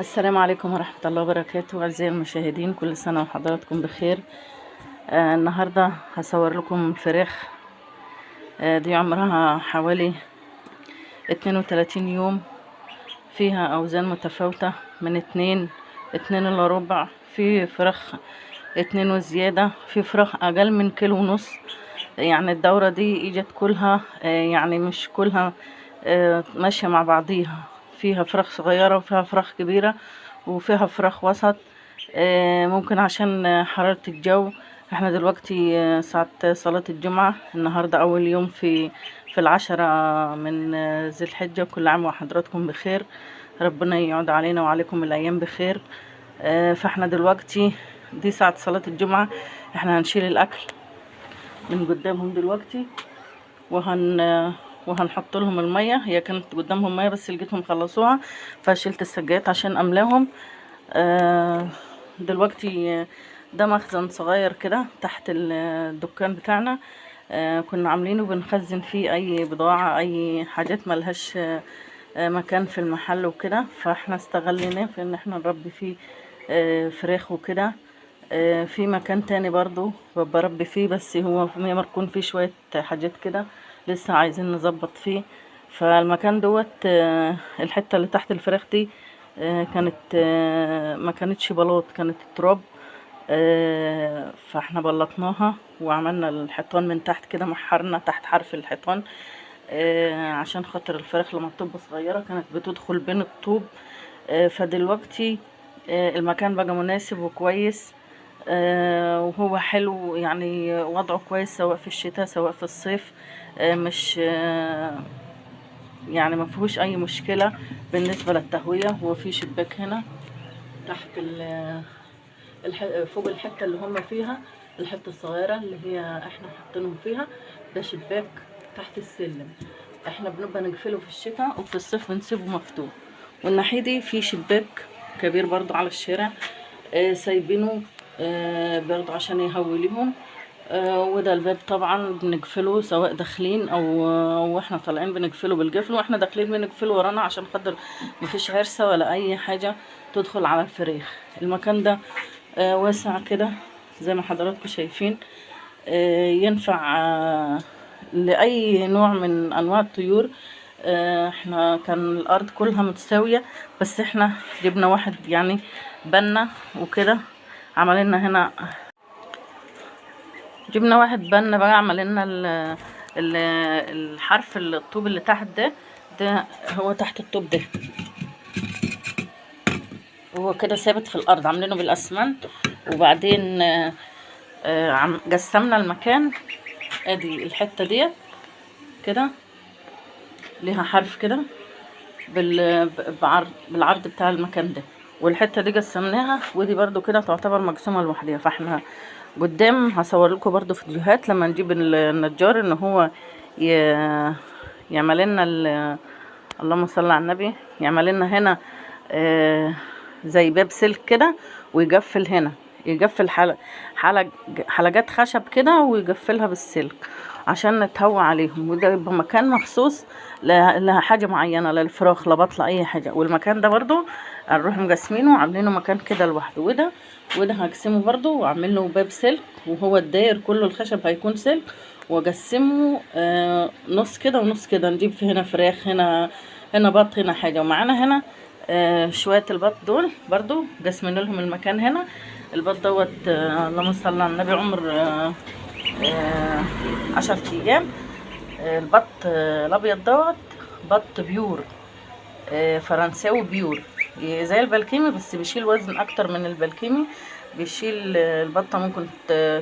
السلام عليكم ورحمة الله وبركاته. أعزائي المشاهدين، كل سنة وحضراتكم بخير. النهاردة هصور لكم الفراخ. دي عمرها حوالي 32 يوم، فيها أوزان متفاوتة من اتنين إلا ربع، في فراخ 2 وزيادة، في فراخ أقل من كيلو ونص. يعني الدورة دي إجت كلها، يعني مش كلها ماشية مع بعضيها، فيها فراخ صغيرة وفيها فراخ كبيرة وفيها فراخ وسط. ممكن عشان حرارة الجو. احنا دلوقتي ساعة صلاة الجمعة، النهاردة أول يوم في 10 من ذي الحجة. كل عام وحضراتكم بخير، ربنا يعود علينا وعليكم الأيام بخير. فاحنا دلوقتي دي ساعة صلاة الجمعة، احنا هنشيل الأكل من قدامهم دلوقتي، وهنحط لهم المية. هي كانت قدامهم مية بس لقيتهم خلصوها، فشلت السجات عشان املاهم. دلوقتي ده مخزن صغير كده تحت الدكان بتاعنا. كنا عاملينه بنخزن فيه اي بضاعة، اي حاجات ملهاش مكان في المحل وكده، فاحنا استغليناه في ان احنا نربي فيه فراخ وكده. في مكان تاني برضو بربي فيه، بس هو مركون فيه شوية حاجات كده، لسه عايزين نظبط فيه. فالمكان دوت الحتة اللي تحت الفراخ دي كانت ما كانتش بلاط، كانت تراب. فاحنا بلطناها وعملنا الحيطان من تحت كده، محرنا تحت حرف الحيطان عشان خاطر الفراخ لما بتبقى صغيرة كانت بتدخل بين الطوب. فدلوقتي المكان بقى مناسب وكويس، وهو حلو، يعني وضعه كويس سواء في الشتاء سواء في الصيف. مش يعني ما فيهوش اي مشكلة بالنسبة للتهوية. هو في شباك هنا تحت فوق الحتة اللي هم فيها، الحتة الصغيرة اللي هي احنا حاطينهم فيها، ده شباك تحت السلم. احنا بنبقى نقفله في الشتاء، وفي الصيف بنسيبه مفتوح. والناحية دي في شباك كبير برضو على الشارع، سايبينه برضو عشان يهوي لهم. وده الباب طبعا بنقفله سواء داخلين او احنا طالعين، بنقفله بالقفل، واحنا داخلين بنقفله ورانا عشان خاطر مفيش عرسة ولا اي حاجة تدخل على الفراخ. المكان ده واسع كده زي ما حضراتكم شايفين، ينفع لأي نوع من أنواع الطيور. احنا كان الأرض كلها متساوية، بس احنا جبنا واحد يعني بنا وكده، عمل لنا هنا، جبنا واحد بنا بقى عمل لنا الحرف الطوب اللي تحت ده هو تحت الطوب ده، هو كده ثابت في الأرض، عاملينه بالأسمنت. وبعدين قسمنا المكان. ادي الحتة ديت كده ليها حرف كده بالعرض بتاع المكان ده، والحته دي قسمناها، ودي برضو كده تعتبر مقسومه لوحدها. فاحنا قدام هصور لكم برضو فيديوهات لما نجيب النجار ان هو يعمل لنا اللهم صل على النبي، يعمل لنا هنا زي باب سلك كده، ويقفل هنا، يقفل حلقات خشب كده ويقفلها بالسلك عشان نتهوى عليهم. وده يبقى مكان مخصوص لحاجة معينة، للفراخ، لبطلة، اي حاجة. والمكان ده برضو هنروح مقسمينه وعاملينه مكان كده لوحده. وده هقسمه برضو واعمل له باب سلك، وهو الداير كله الخشب هيكون سلك، واقسمه نص كده ونص كده. نجيب في هنا فراخ، هنا بط، هنا حاجة. ومعانا هنا شوية البط دول برضو قسمين لهم المكان هنا. البط دوت اللهم صل على النبي عمر 10 ايام. البط الابيض دوت بط بيور، فرنساوي بيور، زي البلكيمي بس بيشيل وزن اكتر من البلكيمي. بيشيل البطة ممكن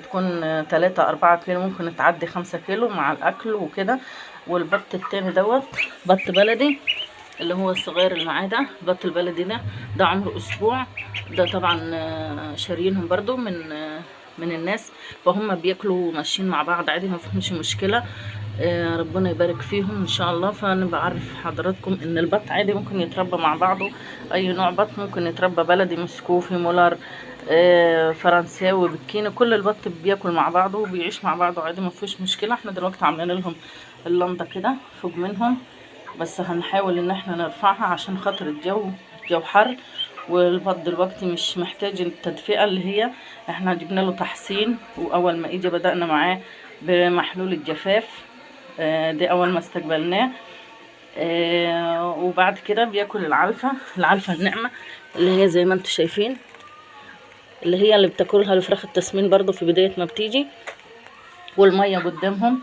تكون 3-4 كيلو، ممكن تعدي 5 كيلو مع الاكل وكده. والبط التاني دوت بط بلدي اللي هو الصغير اللي معاه ده، البط البلدي ده عمره اسبوع. ده طبعا شاريينهم برضو من الناس، فهم بياكلوا ماشيين مع بعض عادي، ما فيهمش مشكله. ربنا يبارك فيهم ان شاء الله. فنبقى عارف حضراتكم ان البط عادي ممكن يتربى مع بعضه، اي نوع بط ممكن يتربى، بلدي، مسكوفي، مولر، فرنساوي، بكيني، كل البط بياكل مع بعضه وبيعيش مع بعضه عادي، ما فيش مشكله. احنا دلوقتي عاملين لهم اللنده كده فوق منهم، بس هنحاول ان احنا نرفعها عشان خاطر الجو حر، والبط دلوقتي مش محتاج التدفئة اللي هي احنا جبنا له تحصين، واول ما اجى بدأنا معاه بمحلول الجفاف. دي اول ما استقبلناه. وبعد كده بياكل العلفة الناعمة اللي هي زي ما انتم شايفين، اللي هي اللي بتاكلها الفراخ التسمين برضو في بداية ما بتيجي، والمية قدامهم.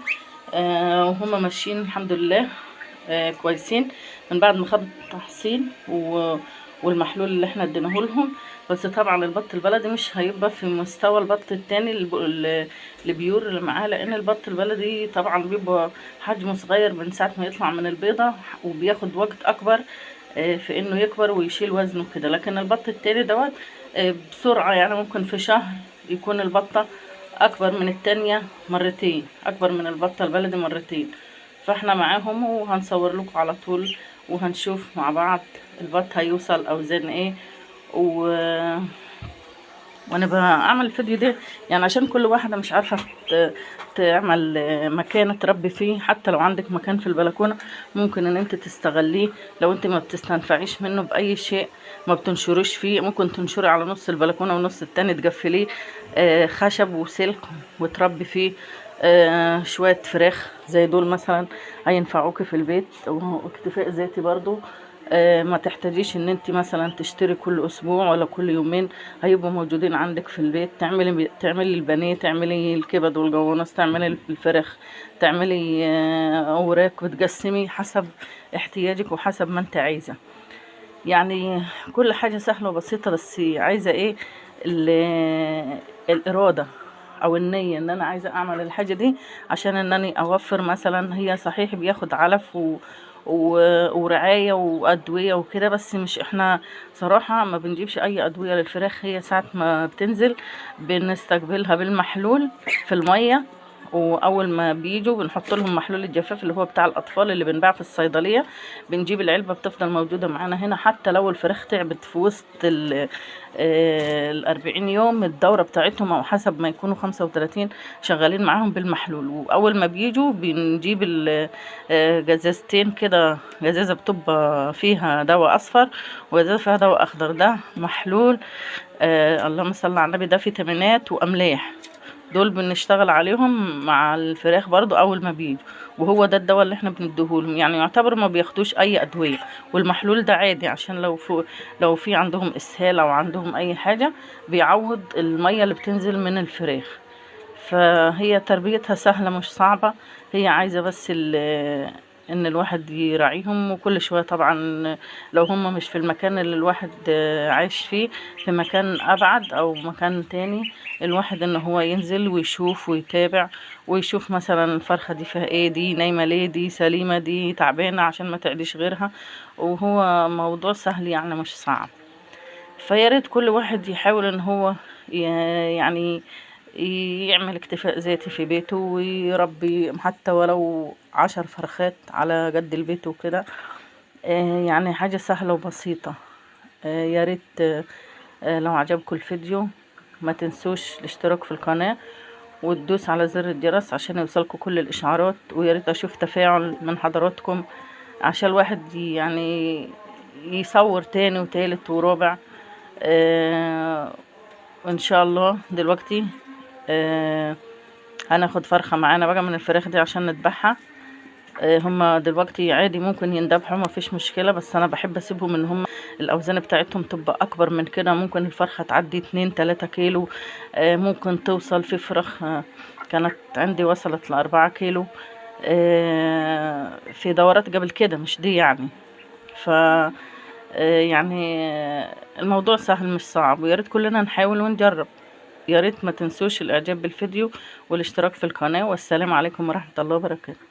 وهم ماشيين الحمد لله كويسين من بعد ما خدوا التحصين والمحلول اللي احنا اديناه لهم. بس طبعا البط البلدي مش هيبقى في مستوى البط التاني البيور اللي معاه، لان البط البلدي طبعا بيبقى حجمه صغير من ساعة ما يطلع من البيضة، وبياخد وقت اكبر في انه يكبر ويشيل وزنه كده. لكن البط التاني دوت بسرعة، يعني ممكن في شهر يكون البطة اكبر من التانية مرتين، اكبر من البطة البلدي مرتين. فاحنا معاهم وهنصور لكم على طول، وهنشوف مع بعض البط هيوصل اوزان ايه. وانا بعمل الفيديو ده يعني عشان كل واحدة مش عارفة تعمل مكان تربي فيه. حتى لو عندك مكان في البلكونة ممكن ان انت تستغليه، لو انت ما بتستنفعيش منه باي شيء، ما بتنشروش فيه، ممكن تنشري على نص البلكونة ونص التاني تقفليه خشب وسلك وتربي فيه شوية فراخ زي دول مثلا، هينفعوك في البيت. واكتفاء ذاتي برضو، ما تحتاجيش ان انت مثلا تشتري كل اسبوع ولا كل يومين، هيبقوا موجودين عندك في البيت. تعملي البانيه، تعملي الكبد والجوانص، تعملي الفراخ، تعملي اوراق، وتقسمي حسب احتياجك وحسب ما انت عايزه. يعني كل حاجه سهله وبسيطه، بس عايزه ايه؟ الاراده او النية ان انا عايزة اعمل الحاجة دي عشان انني اوفر. مثلا هي صحيح بياخد علف ورعاية وادوية وكده، بس مش احنا صراحة ما بنجيبش اي ادوية للفراخ. هي ساعة ما بتنزل بنستقبلها بالمحلول في المية، واول ما بيجوا بنحط لهم محلول الجفاف اللي هو بتاع الاطفال اللي بنباع في الصيدليه. بنجيب العلبه بتفضل موجوده معانا هنا، حتى لو الفراخ تعبت في وسط ال40 يوم الدوره بتاعتهم، او حسب ما يكونوا 35 شغالين معاهم بالمحلول. واول ما بيجوا بنجيب جزازتين كده، جزازه بتبقى فيها دواء اصفر وجزازه فيها دواء اخضر. ده محلول اللهم صل على النبي، ده فيتامينات واملاح، دول بنشتغل عليهم مع الفراخ برضو اول ما بيجوا. وهو ده الدواء اللي احنا بنديهولهم، يعني يعتبر ما بياخدوش اي ادويه. والمحلول ده عادي عشان لو في عندهم اسهال او عندهم اي حاجه، بيعوض الميه اللي بتنزل من الفراخ. فهي تربيتها سهله مش صعبه، هي عايزه بس ان الواحد يراعيهم. وكل شويه طبعا لو هم مش في المكان اللي الواحد عايش فيه، في مكان ابعد او مكان تاني، الواحد ان هو ينزل ويشوف ويتابع، ويشوف مثلا الفرخه دي فيها ايه، دي نايمه ليه، دي سليمه، دي تعبانه، عشان ما تعديش غيرها. وهو موضوع سهل يعني مش صعب. فياريت كل واحد يحاول ان هو يعني يعمل اكتفاء ذاتي في بيته، ويربي حتى ولو 10 فرخات على قد البيت وكده. يعني حاجة سهلة وبسيطة. ياريت لو عجبكم الفيديو ما تنسوش الاشتراك في القناة، وتدوس على زر الجرس عشان يوصلكم كل الاشعارات. وياريت اشوف تفاعل من حضراتكم عشان الواحد يعني يصور تاني وتالت ورابع. وان شاء الله دلوقتي هناخد فرخة معانا بقى من الفراخ دي عشان نذبحها. هما دلوقتي عادي ممكن يندبحوا، ما فيش مشكلة، بس انا بحب اسيبهم ان هما الاوزان بتاعتهم تبقى اكبر من كده. ممكن الفرخة تعدي 2-3 كيلو، ممكن توصل في فراخ كانت عندي وصلت ل4 كيلو في دورات قبل كده، مش دي يعني. ف يعني الموضوع سهل مش صعب، وياريت كلنا نحاول ونجرب. ياريت ما تنسوش الاعجاب بالفيديو والاشتراك في القناة، والسلام عليكم ورحمة الله وبركاته.